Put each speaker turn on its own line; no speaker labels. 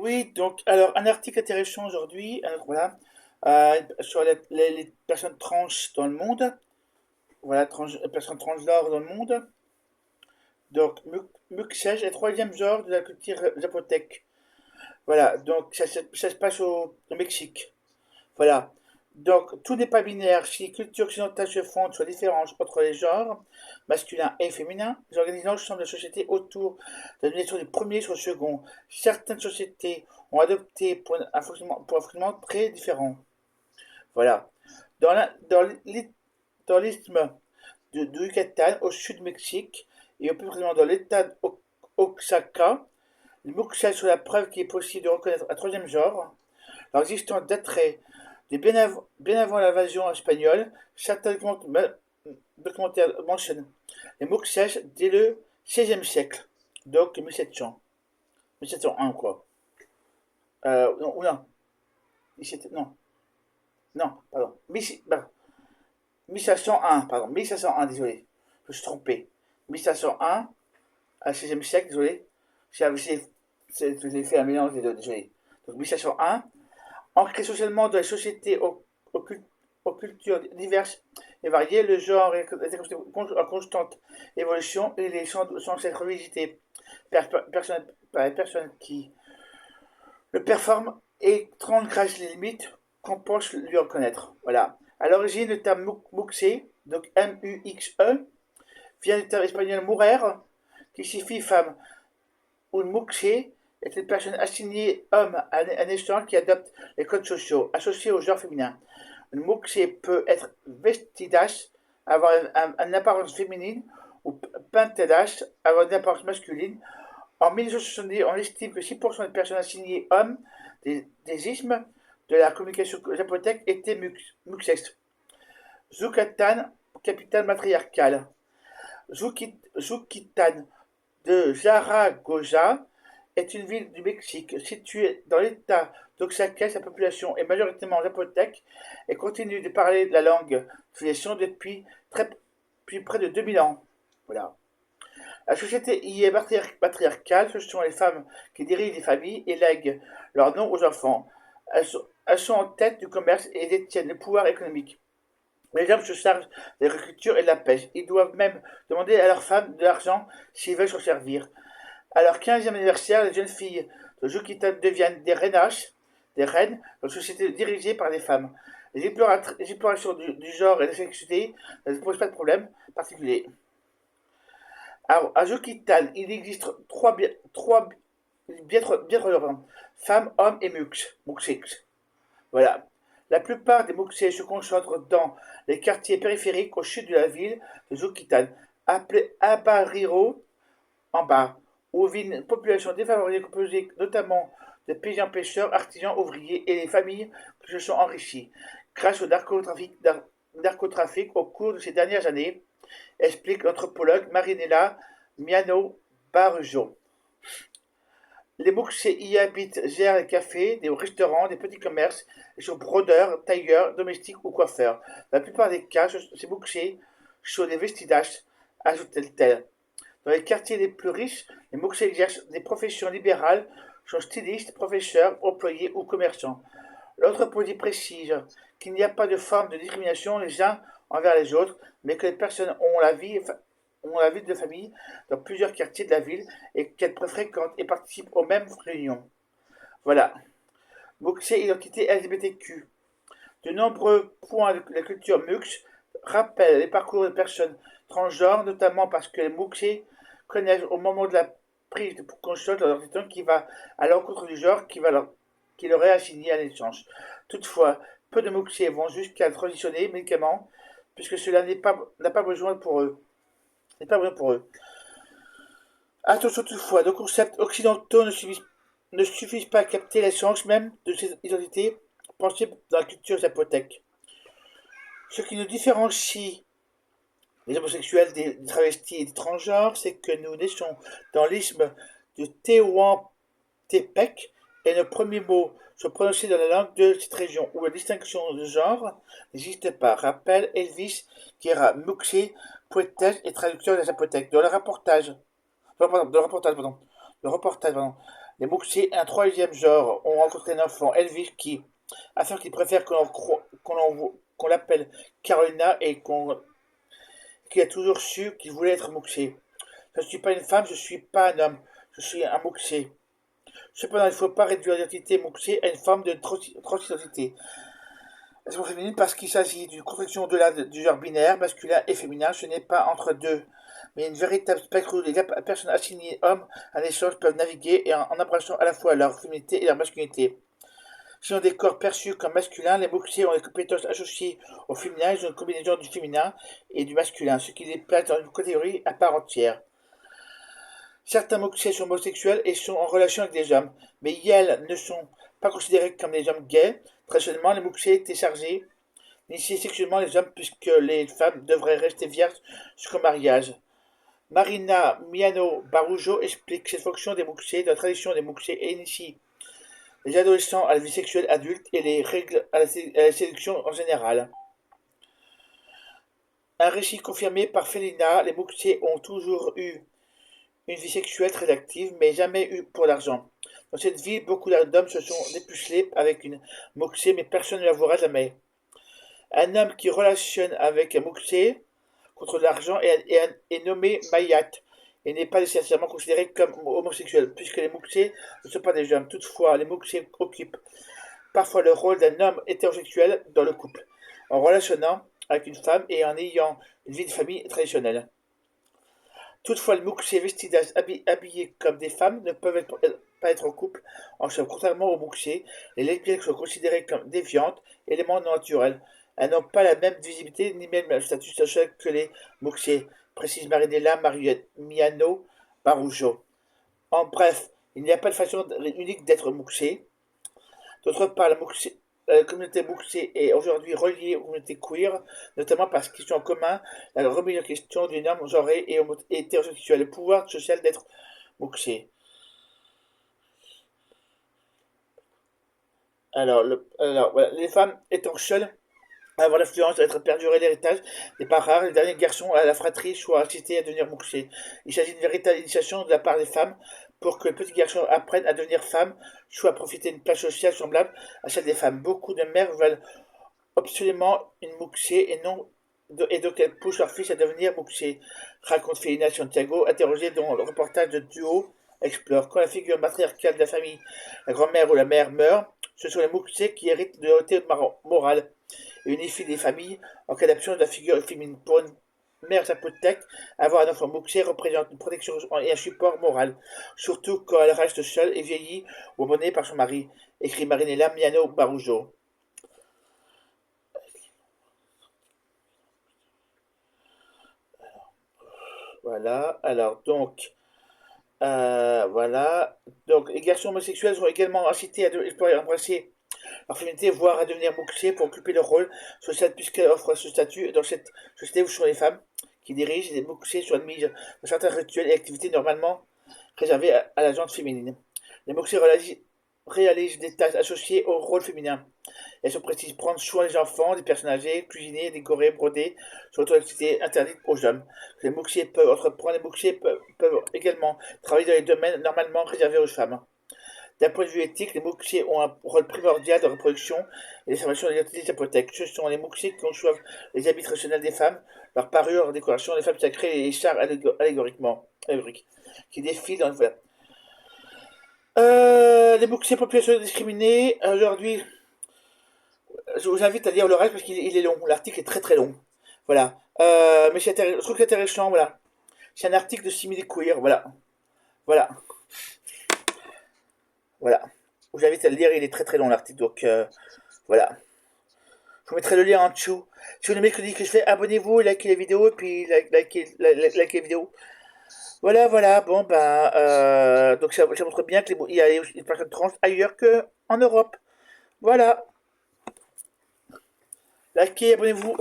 Oui, donc, alors, un article intéressant aujourd'hui, voilà, sur les personnes trans dans le monde, voilà, les personnes transgenres dans le monde. Donc, Muxej est le troisième genre de la culture zapotèque. Voilà, donc ça se passe au Mexique. Voilà. Donc, tout n'est pas binaire. Si les cultures occidentales se fondent sur la différence entre les genres, masculin et féminin, les organismes l'ensemble de la société autour de la domination du premier sur le second. Certaines sociétés ont adopté pour un fonctionnement très différent. Voilà. Dans l'isthme de Yucatan, au sud du Mexique, et plus précisément dans l'état d'Oaxaca, les Muxas sont la preuve qu'il est possible de reconnaître un troisième genre. Leur existence daterait de bien avant l'invasion espagnole. Certains documentaires mentionnent les Muxas dès le XVIe siècle, donc 1700. 1701 quoi. Non, ou non, 17, non, non, pardon. 1501, pardon, 1501, désolé. Je me suis trompé. 1501, à 16e siècle, désolé. J'ai fait un mélange des deux, désolé. Donc 1501, ancré socialement dans les sociétés aux cultures diverses et variées, le genre est en constante évolution et les sans être revisités par les personnes qui le performent et transgressent les limites qu'on pense lui reconnaître. Voilà. À l'origine, le terme muxe, donc M-U-X-E, vient du terme espagnol murer, qui signifie femme, ou muxe est une personne assignée homme à naissance qui adopte les codes sociaux associés au genre féminin. Une muxe peut être vestidas, avoir une apparence féminine, ou pentedas, avoir une apparence masculine. En 1970, on estime que 6% des personnes assignées hommes des isthmes de la communication zapotèque étaient muxes. Zucatán, capitale matriarcale. Zuquitan de Zaragoza est une ville du Mexique située dans l'état d'Oaxaca. Sa population est majoritairement zapotèque et continue de parler la langue de civilisation depuis près de 2000 ans. Voilà. La société y est patriarcale, ce sont les femmes qui dirigent les familles et lèguent leur nom aux enfants. Elles sont en tête du commerce et détiennent le pouvoir économique. Les hommes se chargent de l'agriculture et de la pêche. Ils doivent même demander à leurs femmes de l'argent s'ils veulent s'en servir. À leur 15e anniversaire, les jeunes filles de Juquita deviennent des reines, dans une société dirigée par des femmes. Les explorations du genre et de la sexualité ne posent pas de problème particulier. À Juquitan, il existe trois femmes, hommes et muxix. Voilà. La plupart des muxés se concentrent dans les quartiers périphériques au sud de la ville de Juquitan, appelé Abariro en bas, où vit une population défavorisée composée notamment de paysans-pêcheurs, artisans, ouvriers et les familles qui se sont enrichies grâce au narcotrafic au cours de ces dernières années, explique l'anthropologue Marinella Miano Barjo. Les Muxés y habitent, gèrent les cafés, des restaurants, des petits commerces, et sont brodeurs, tailleurs, domestiques ou coiffeurs. Dans la plupart des cas, ces Muxés sont des vestidages, ajoute-t-elle. Dans les quartiers les plus riches, les Muxés exercent des professions libérales, sont stylistes, professeurs, employés ou commerçants. L'anthropologie précise qu'il n'y a pas de forme de discrimination les uns envers les autres, mais que les personnes ont la vie de famille dans plusieurs quartiers de la ville et qu'elles fréquentent et participent aux mêmes réunions. Voilà. Muxé identité LGBTQ. De nombreux points de la culture Mux rappellent les parcours de personnes transgenres, notamment parce que les Muxés connaissent au moment de la prise de conscience de leur identité qui va à l'encontre du genre qui leur est assigné à naissance. Toutefois, peu de Muxés vont jusqu'à transitionner médicaments, puisque cela n'a pas besoin pour eux. N'est pas besoin pour eux. Attention toutefois, nos concepts occidentaux ne suffisent pas à capter l'essence même de ces identités pensées dans la culture zapotèque. Ce qui nous différencie des homosexuels, des travestis et des transgenres, c'est que nous naissons dans l'isthme de Tehuantepec et nos premiers mots sont prononcés dans la langue de cette région où la distinction de genre n'existe pas. Rappelle Elvis Guerra, Muxé, poétesse et traducteur de la zapotèque. Dans le reportage, pardon. Les Moxie, un troisième genre, ont rencontré un enfant, Elvis, qui, afin qu'il préfère qu'on l'appelle Carolina et qu'il a toujours su qu'il voulait être Moxie. Je ne suis pas une femme, je ne suis pas un homme, je suis un Moxie. Cependant, il ne faut pas réduire l'identité Moxie à une forme de transidentité. Elles sont féminines parce qu'il s'agit d'une construction au-delà du genre binaire, masculin et féminin. Ce n'est pas entre deux, mais une véritable spectre où les personnes assignées hommes à l'échange peuvent naviguer et en embrassant à la fois leur féminité et leur masculinité. S'ils ont des corps perçus comme masculins, les moxiers ont des compétences associées au féminin. Ils ont une combinaison du féminin et du masculin, ce qui les place dans une catégorie à part entière. Certains moxiers sont homosexuels et sont en relation avec des hommes, mais elles ne sont pas considérés comme des hommes gays. Traditionnellement, les moxiers étaient chargés d'initier sexuellement les hommes puisque les femmes devraient rester vierges jusqu'au mariage. Marina Miano Barujo explique cette fonction des moxiers dans la tradition des moxiers et initie les adolescents à la vie sexuelle adulte et les règles à la séduction en général. Un récit confirmé par Félina, les moxiers ont toujours eu une vie sexuelle très active, mais jamais eu pour l'argent. Dans cette vie, beaucoup d'hommes se sont dépucelés avec une moxie, mais personne ne la verra jamais. Un homme qui relationne avec un moxie contre l'argent est nommé Mayat et n'est pas nécessairement considéré comme homosexuel, puisque les moxies ne sont pas des hommes. Toutefois, les moxies occupent parfois le rôle d'un homme hétérosexuel dans le couple, en relationnant avec une femme et en ayant une vie de famille traditionnelle. Toutefois, les moxies vestis habillés comme des femmes ne peuvent pas être en couple en somme. Contrairement aux moxies, les lesbiennes sont considérées comme déviantes, éléments non naturels. Elles n'ont pas la même visibilité ni même le statut social que les moxies, précise Marinella Miano Barujo. En bref, il n'y a pas de façon unique d'être moxie. D'autre part, la communauté moxie est aujourd'hui reliée aux communautés queer, notamment parce qu'ils ont en commun la remise en question du homme genré et hétérosexuel, le pouvoir social d'être moxie. Alors voilà, les femmes étant seules, avoir l'influence d'être perdurer l'héritage n'est pas rare. Les derniers garçons à la fratrie soient incités à devenir moxiers. Il s'agit d'une véritable initiation de la part des femmes pour que les petits garçons apprennent à devenir femmes, soit à profiter d'une place sociale semblable à celle des femmes. Beaucoup de mères veulent absolument une moxier et donc elles poussent leur fils à devenir moxier, raconte Félina Santiago, interrogée dans le reportage de Duo Explore. Quand la figure matriarcale de la famille, la grand-mère ou la mère meurt, ce sont les moxiers qui héritent de l'autorité morale et unifient les familles en cas d'absence de la figure féminine. Pour une mère zapotèque, avoir un enfant moxier représente une protection et un support moral, surtout quand elle reste seule et vieillie ou abandonnée par son mari, écrit Marinella Miano Barujo. Voilà, alors donc, voilà. Donc, les garçons homosexuels sont également incités à explorer et embrasser leur féminité, voire à devenir moxiers pour occuper leur rôle social puisqu'elle offre ce statut dans cette société où ce sont les femmes qui dirigent. Les moxiers sont admises dans certains rituels et activités normalement réservées à la gente féminine. Les moxiers réalisent des tâches associées au rôle féminin. Elles sont précises prendre soin des enfants, des personnes âgées, cuisiner, décorer, broder, sont autres activités interdites aux hommes. Les moxiers peuvent entreprendre, les moxiers peuvent également travailler dans les domaines normalement réservés aux femmes. D'un point de vue éthique, les moxiers ont un rôle primordial de reproduction et d'extermination de l'identité zapothèque. Ce sont les moxiers qui conçoivent les habits traditionnels des femmes, leur parure, leur décoration, les femmes sacrées et les chars allégoriques, qui défilent dans le voilà. Les moxiers population discriminée. Aujourd'hui, je vous invite à lire le reste parce qu'il est long. L'article est très très long. Voilà. Mais je trouve que c'est intéressant. Voilà. C'est un article de Simili Queer. Voilà. Voilà. Voilà. Je vous invite à le lire. Il est très très long l'article. Donc voilà. Je vous mettrai le lien en dessous. Si vous aimez ce que je fais, abonnez-vous, likez les vidéos et puis likez les vidéos. Voilà, voilà. Bon ben, donc ça montre bien qu'il y a une personne trans ailleurs qu'en Europe. Voilà. Likez, abonnez-vous.